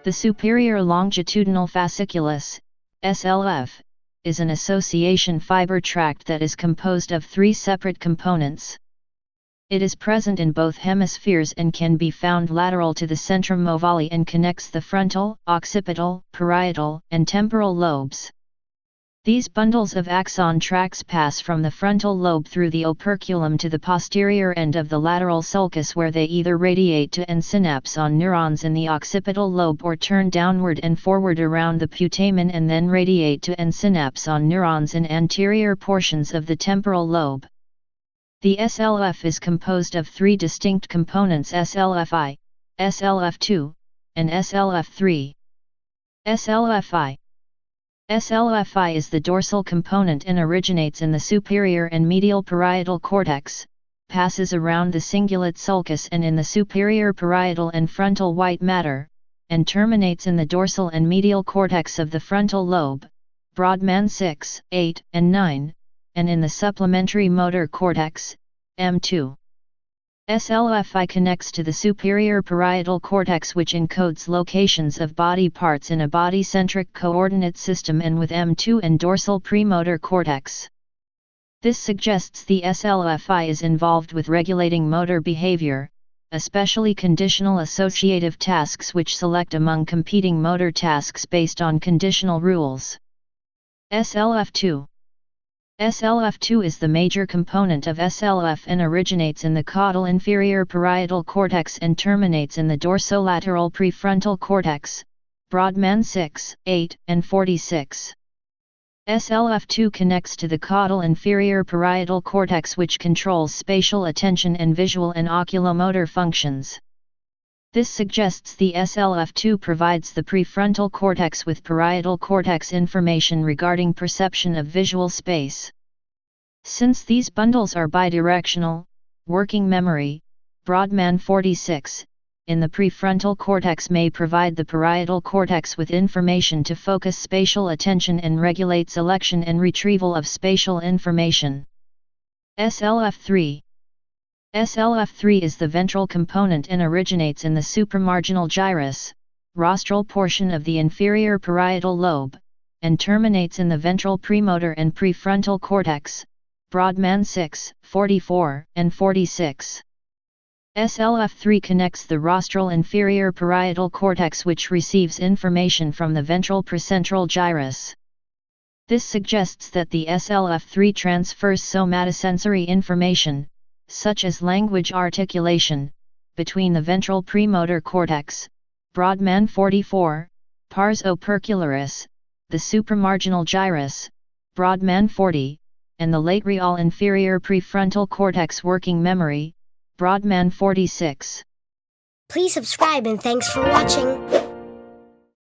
The superior longitudinal fasciculus, SLF, is an association fiber tract that is composed of three separate components. It is present in both hemispheres and can be found lateral to the centrum ovale and connects the frontal, occipital, parietal, and temporal lobes. These bundles of axon tracts pass from the frontal lobe through the operculum to the posterior end of the lateral sulcus, where they either radiate to and synapse on neurons in the occipital lobe or turn downward and forward around the putamen and then radiate to and synapse on neurons in anterior portions of the temporal lobe. The SLF is composed of three distinct components: SLFI, SLF2, and SLF3. SLFI is the dorsal component and originates in the superior and medial parietal cortex, passes around the cingulate sulcus and in the superior parietal and frontal white matter, and terminates in the dorsal and medial cortex of the frontal lobe, Brodmann 6, 8, and 9, and in the supplementary motor cortex, M2. SLFI connects to the superior parietal cortex, which encodes locations of body parts in a body-centric coordinate system, and with M2 and dorsal premotor cortex. This suggests the SLFI is involved with regulating motor behavior, especially conditional associative tasks which select among competing motor tasks based on conditional rules. SLF2 is the major component of SLF and originates in the caudal inferior parietal cortex and terminates in the dorsolateral prefrontal cortex, Brodmann 6, 8, and 46. SLF2 connects to the caudal inferior parietal cortex, which controls spatial attention and visual and oculomotor functions. This suggests the SLF2 provides the prefrontal cortex with parietal cortex information regarding perception of visual space. Since these bundles are bidirectional, working memory, Brodmann 46, in the prefrontal cortex may provide the parietal cortex with information to focus spatial attention and regulate selection and retrieval of spatial information. SLF3 is the ventral component and originates in the supramarginal gyrus, rostral portion of the inferior parietal lobe, and terminates in the ventral premotor and prefrontal cortex, Brodmann 6, 44, and 46. SLF3 connects the rostral inferior parietal cortex, which receives information from the ventral precentral gyrus. This suggests that the SLF3 transfers somatosensory information, such as language articulation, between the ventral premotor cortex, Brodmann 44, pars opercularis, the supramarginal gyrus, Brodmann 40, and the lateral inferior prefrontal cortex working memory, Brodmann 46. Please subscribe and thanks for watching.